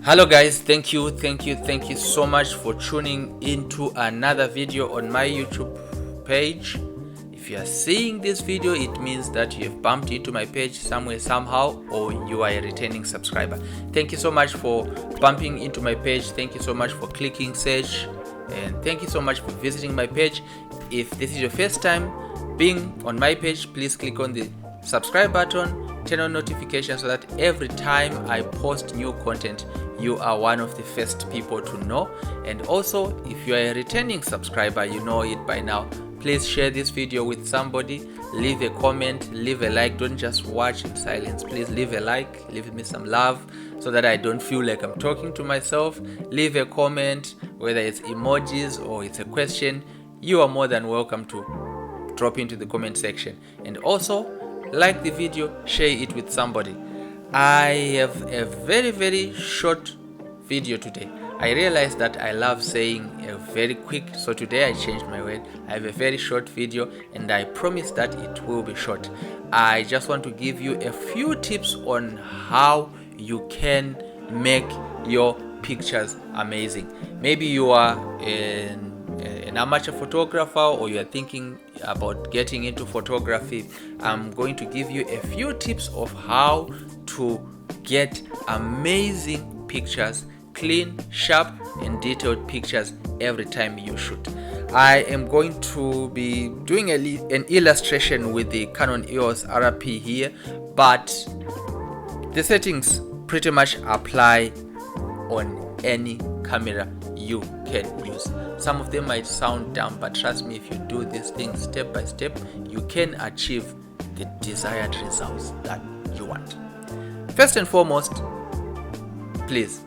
Hello guys, thank you so much for tuning into another video on my YouTube page. If you are seeing this video, it means that you have bumped into my page somewhere somehow, or you are a returning subscriber. Thank you so much for bumping into my page. Thank you so much for clicking search, and thank you so much for visiting my page. If this is your first time being on my page, please click on the subscribe button, turn on notifications so that every time I post new content, you are one of the first people to know. And also, if you are a returning subscriber, you know it by now, please share this video with somebody, leave a comment, leave a like. Don't just watch in silence. Please leave a like, leave me some love so that I don't feel like I'm talking to myself. Leave a comment, whether it's emojis or it's a question. You are more than welcome to drop into the comment section. And also, like the video, share it with somebody. I have a very short video today. I realized that I love saying a very quick, so today I changed my word. I have a very short video and I promise that it will be short. I just want to give you a few tips on how you can make your pictures amazing. Maybe you are an amateur photographer, or you are thinking about getting into photography. I'm going to give you a few tips of how to get amazing pictures, clean, sharp and detailed pictures every time you shoot. I am going to be doing an illustration with the Canon EOS RP here, but the settings pretty much apply on any camera you can use. Some of them might sound dumb, but trust me, if you do these things step by step, you can achieve the desired results that you want. First and foremost, please,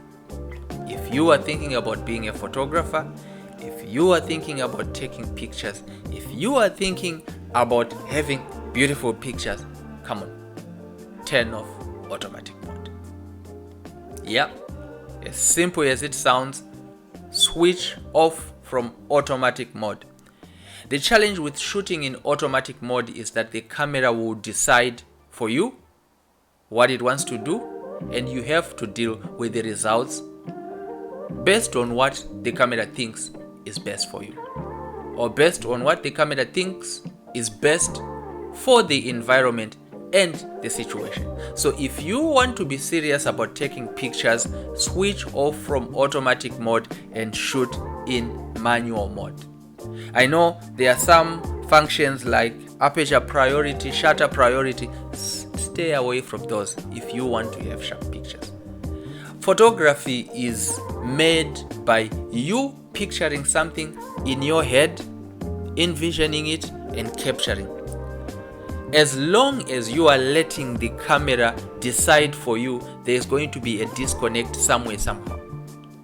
if you are thinking about being a photographer, if you are thinking about taking pictures, if you are thinking about having beautiful pictures, come on, turn off automatic mode. Yep, as simple as it sounds, switch off from automatic mode. The challenge with shooting in automatic mode is that the camera will decide for you what it wants to do, and you have to deal with the results based on what the camera thinks is best for you, or based on what the camera thinks is best for the environment and the situation. So if you want to be serious about taking pictures, switch off from automatic mode and shoot in manual mode. I know there are some functions like aperture priority, shutter priority. Stay away from those if you want to have sharp pictures. Photography is made by you picturing something in your head, envisioning it and capturing. As long as you are letting the camera decide for you, there is going to be a disconnect somewhere somehow.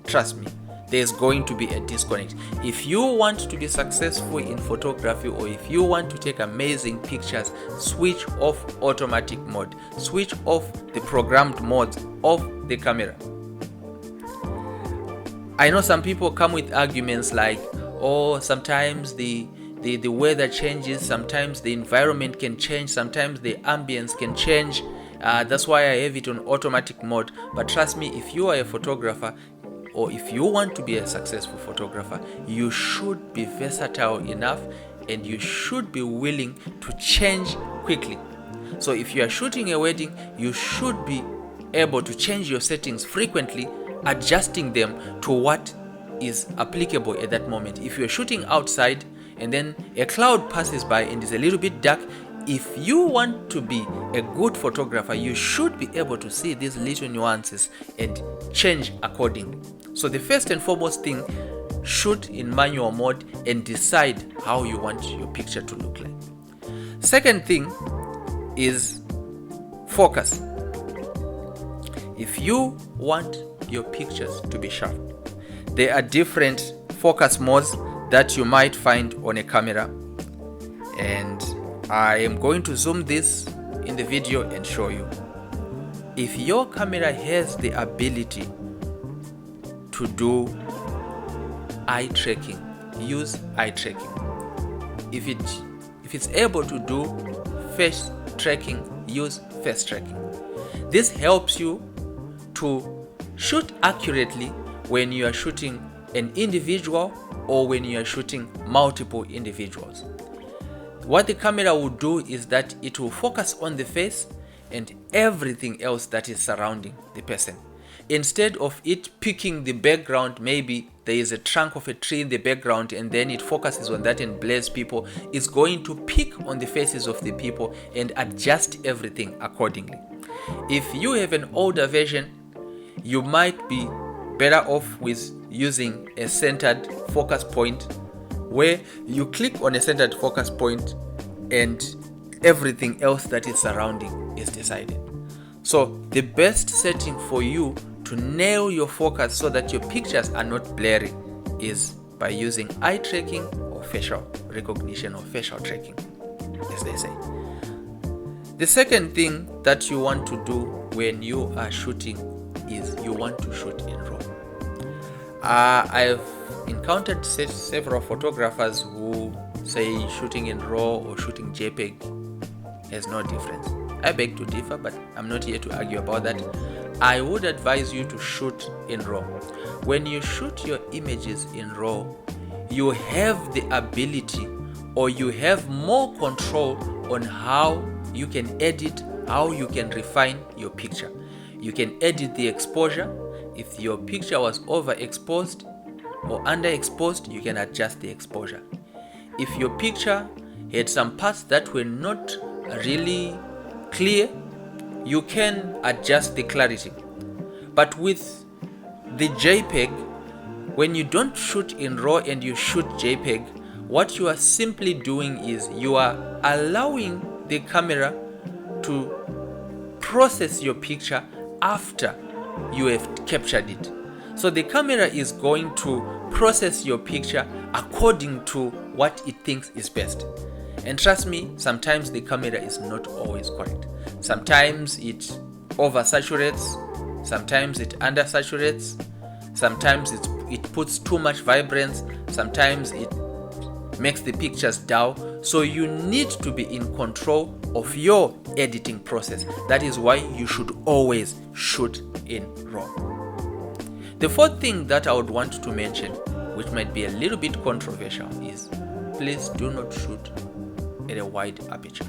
Trust me, there is going to be a disconnect. If you want to be successful in photography, or if you want to take amazing pictures, switch off automatic mode. Switch off the programmed modes of the camera. I know some people come with arguments like, oh, sometimes the weather changes, sometimes the environment can change, sometimes the ambience can change. That's why I have it on automatic mode. But trust me, if you are a photographer, or if you want to be a successful photographer, you should be versatile enough and you should be willing to change quickly. So if you are shooting a wedding, you should be able to change your settings frequently, adjusting them to what is applicable at that moment. If you're shooting outside and then a cloud passes by and is a little bit dark, if you want to be a good photographer, you should be able to see these little nuances and change accordingly. So the first and foremost thing, shoot in manual mode and decide how you want your picture to look like. Second thing is focus. If you want your pictures to be sharp, there are different focus modes that you might find on a camera, and I am going to zoom this in the video and show you. If your camera has the ability to do eye tracking, use eye tracking. If it's able to do face tracking, use face tracking. This helps you to Shoot accurately when you are shooting an individual or when you are shooting multiple individuals. What the camera will do is that it will focus on the face and everything else that is surrounding the person. Instead of it picking the background, maybe there is a trunk of a tree in the background and then it focuses on that and blurs people, it's going to pick on the faces of the people and adjust everything accordingly. If you have an older version, you might be better off with using a centered focus point, where you click on a centered focus point and everything else that is surrounding is decided. So the best setting for you to nail your focus so that your pictures are not blurry is by using eye tracking or facial recognition or facial tracking, as they say. The second thing that you want to do when you are shooting is you want to shoot in RAW. I've encountered several photographers who say shooting in RAW or shooting JPEG has no difference. I beg to differ, but I'm not here to argue about that. I would advise you to shoot in RAW. When you shoot your images in RAW, you have the ability or you have more control on how you can edit, how you can refine your picture. You can edit the exposure. If your picture was overexposed or underexposed, you can adjust the exposure. If your picture had some parts that were not really clear, you can adjust the clarity. But with the JPEG, when you don't shoot in RAW and you shoot JPEG, what you are simply doing is you are allowing the camera to process your picture after you have captured it. So the camera is going to process your picture according to what it thinks is best. And trust me, sometimes the camera is not always correct. Sometimes it oversaturates, sometimes it undersaturates, sometimes it puts too much vibrance, sometimes it makes the pictures dull. So you need to be in control of your editing process. That is why you should always shoot in RAW. The fourth thing that I would want to mention, which might be a little bit controversial, is please do not shoot at a wide aperture.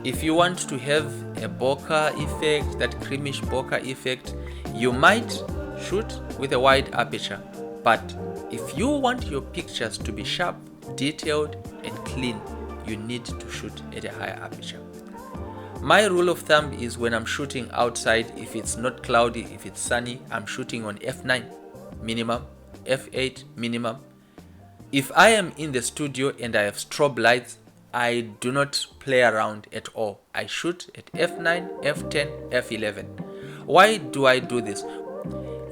If you want to have a bokeh effect, that creamish bokeh effect, you might shoot with a wide aperture. But if you want your pictures to be sharp, detailed, and clean, you need to shoot at a higher aperture. My rule of thumb is when I'm shooting outside, if it's not cloudy, if it's sunny, I'm shooting on f9 minimum, f8 minimum. If I am in the studio and I have strobe lights, I do not play around at all. I shoot at f9, f10, f11. Why do I do this?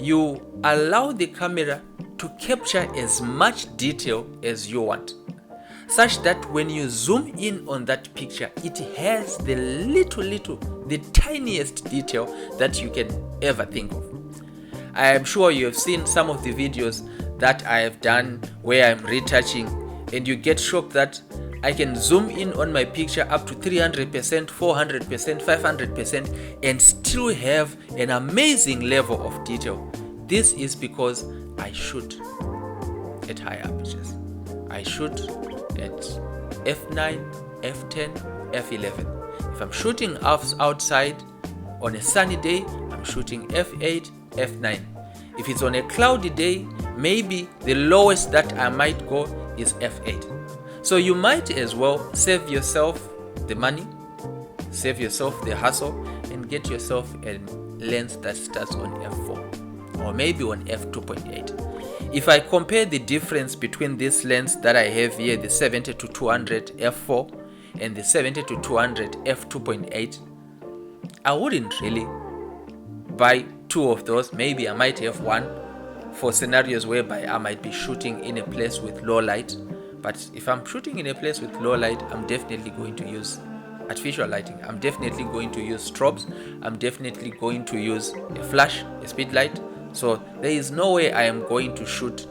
You allow the camera to capture as much detail as you want, such that when you zoom in on that picture, it has the the tiniest detail that you can ever think of. I am sure you have seen some of the videos that I have done where I'm retouching, and you get shocked that I can zoom in on my picture up to 300%, 400%, 500% and still have an amazing level of detail. This is because I shoot at high apertures. I shoot at f9, f10, f11. If I'm shooting outside on a sunny day, I'm shooting f8, f9. If it's on a cloudy day, maybe the lowest that I might go is f8. So you might as well save yourself the money, save yourself the hassle, and get yourself a lens that starts on f4 or maybe on f2.8. If I compare the difference between this lens that I have here, the 70-200 f4 and the 70-200 f2.8, I wouldn't really buy two of those. Maybe I might have one for scenarios whereby I might be shooting in a place with low light. But if I'm shooting in a place with low light, I'm definitely going to use artificial lighting. I'm definitely going to use strobes. I'm definitely going to use a flash, a speed light. So there is no way I am going to shoot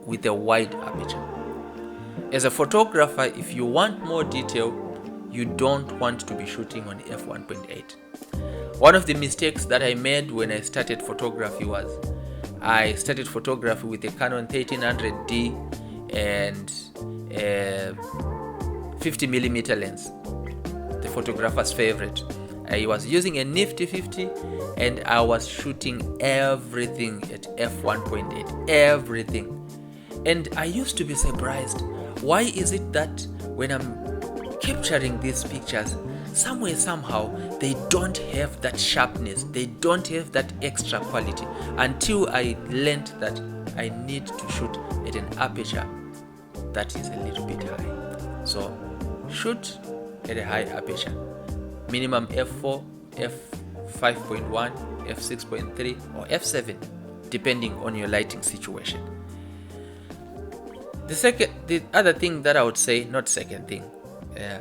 with a wide aperture. As a photographer, if you want more detail, you don't want to be shooting on f1.8. One of the mistakes that I made when I started photography was I started photography with a Canon 1300D and a 50mm lens, the photographer's favorite. I was using a nifty 50 and I was shooting everything at f1.8, everything. And I used to be surprised, why is it that when I'm capturing these pictures, somewhere, somehow, they don't have that sharpness, they don't have that extra quality, until I learned that I need to shoot at an aperture that is a little bit high. So shoot at a high aperture, minimum f4, f5.1, f6.3 or f7, depending on your lighting situation. The other thing that I would say, not second thing,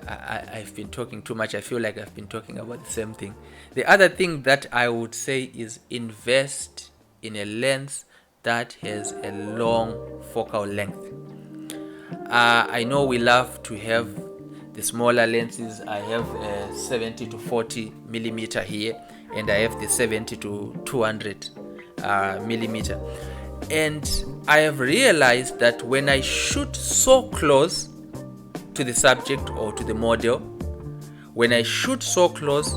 I've been talking too much. I feel like I've been talking about the same thing. The other thing that I would say is invest in a lens that has a long focal length. I know we love to have the smaller lenses. I have a 70 to 40 millimeter here, and I have the 70 to 200 millimeter. And I have realized that when I shoot so close to the subject or to the model, when I shoot so close,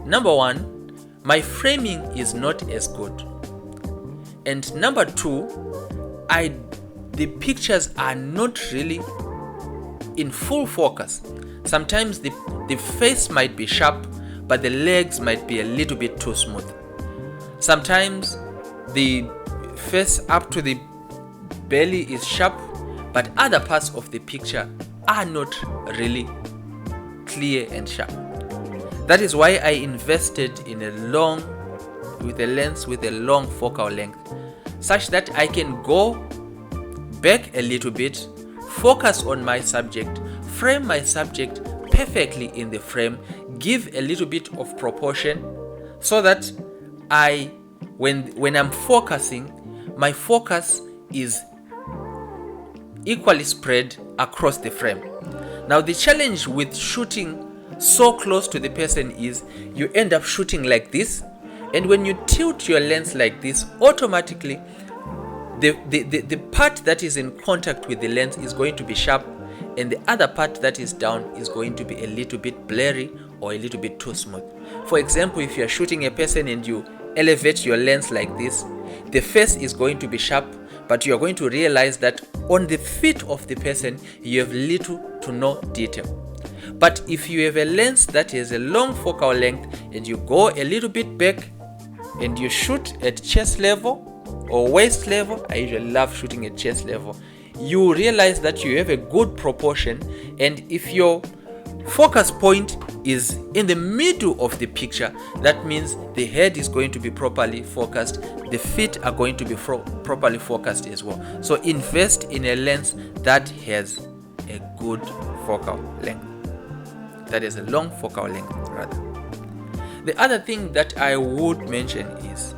number one, my framing is not as good, and number two, the pictures are not really in full focus. Sometimes the face might be sharp, but the legs might be a little bit too smooth. Sometimes the face up to the belly is sharp, but other parts of the picture are not really clear and sharp. That is why I invested in a lens with a long focal length, such that I can go back a little bit, focus on my subject, frame my subject perfectly in the frame, give a little bit of proportion, so that when I'm focusing, my focus is equally spread across the frame. Now, the challenge with shooting so close to the person is you end up shooting like this, and when you tilt your lens like this, automatically the part that is in contact with the lens is going to be sharp, and the other part that is down is going to be a little bit blurry or a little bit too smooth. For example, if you are shooting a person and you elevate your lens like this, the face is going to be sharp, but you are going to realize that on the feet of the person you have little to no detail. But if you have a lens that has a long focal length and you go a little bit back and you shoot at chest level or waist level, I usually love shooting at chest level, you realize that you have a good proportion. And if your focus point is in the middle of the picture, that means the head is going to be properly focused, the feet are going to be properly focused as well. So invest in a lens that has a good focal length, that is a long focal length rather. The other thing that I would mention is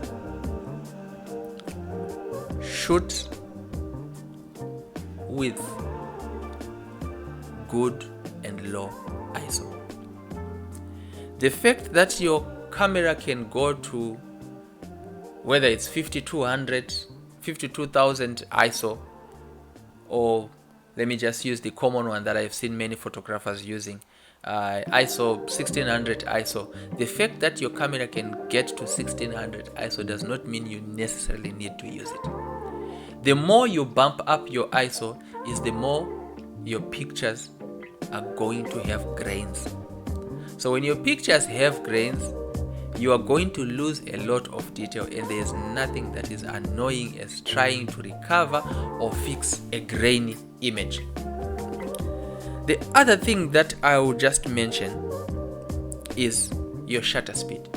shoot with good and low ISO. The fact that your camera can go to, whether it's 5200, 52,000 ISO, or let me just use the common one that I've seen many photographers using, ISO 1600 ISO. The fact that your camera can get to 1600 ISO does not mean you necessarily need to use it. The more you bump up your ISO is the more your pictures are going to have grains. So when your pictures have grains, you are going to lose a lot of detail, and there is nothing that is annoying as trying to recover or fix a grainy image. The other thing that I will just mention is your shutter speed.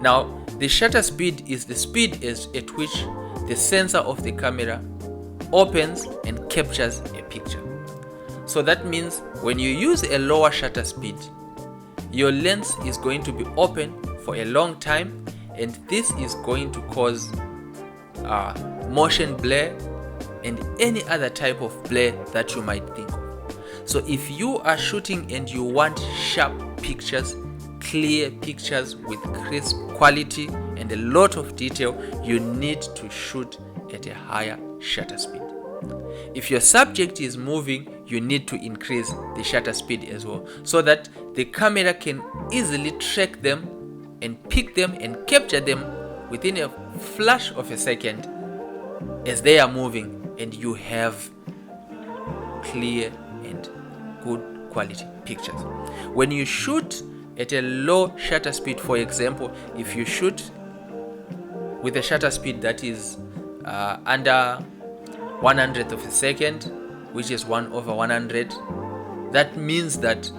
Now, the shutter speed is the speed at which the sensor of the camera opens and captures a picture. So that means when you use a lower shutter speed, your lens is going to be open for a long time, and this is going to cause motion blur and any other type of blur that you might think of. So if you are shooting and you want sharp pictures, clear pictures with crisp quality and a lot of detail, you need to shoot at a higher shutter speed. If your subject is moving, you need to increase the shutter speed as well, so that the camera can easily track them and pick them and capture them within a flash of a second as they are moving, and you have clear and good quality pictures. When you shoot at a low shutter speed, for example, if you shoot with a shutter speed that is under 100th of a second, which is 1/100, that means that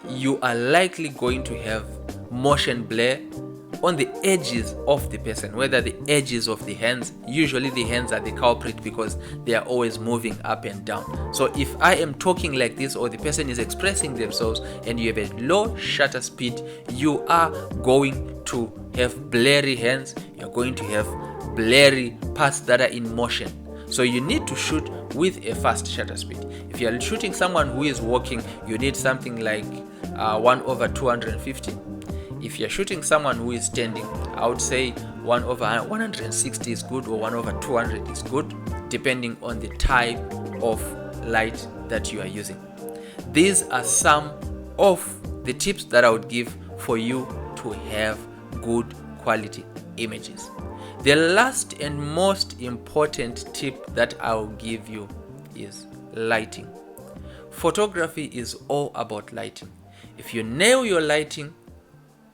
you are likely going to have motion blur on the edges of the person, whether the edges of the hands. Usually the hands are the culprit because they are always moving up and down. So if I am talking like this, or the person is expressing themselves, and you have a low shutter speed, you are going to have blurry hands, you're going to have blurry parts that are in motion. So you need to shoot with a fast shutter speed. If you're shooting someone who is walking, you need something like 1/250. If you're shooting someone who is standing, I would say 1/160 is good, or 1/200 is good, depending on the type of light that you are using. These are some of the tips that I would give for you to have good quality images. The last and most important tip that I'll give you is lighting. Photography is all about lighting. If you nail your lighting,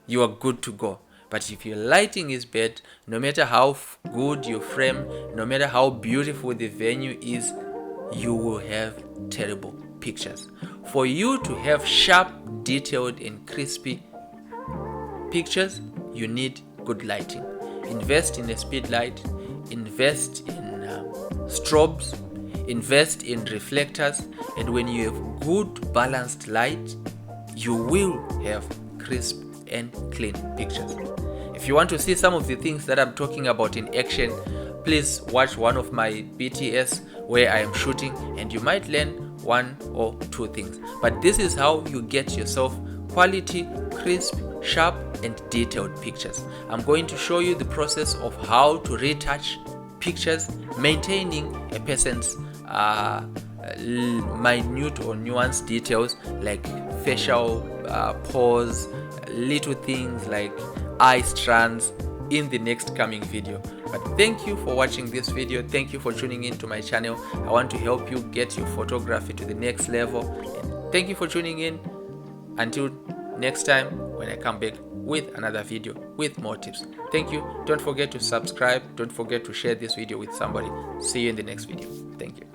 you are good to go. But if your lighting is bad, no matter how good your frame, no matter how beautiful the venue is, you will have terrible pictures. For you to have sharp, detailed and crispy pictures, you need good lighting. Invest in a speed light, invest in strobes, invest in reflectors, and when you have good balanced light, you will have crisp and clean pictures. If you want to see some of the things that I'm talking about in action, please watch one of my BTS where I am shooting, and you might learn one or two things. But this is how you get yourself quality, crisp, sharp and detailed pictures. I'm going to show you the process of how to retouch pictures, maintaining a person's minute or nuanced details like facial pose, little things like eye strands, in the next coming video. But thank you for watching this video. Thank you for tuning in to my channel. I want to help you get your photography to the next level, and thank you for tuning in. Until next time when I come back with another video with more tips. Thank you. Don't forget to subscribe. Don't forget to share this video with somebody. See you in the next video. Thank you.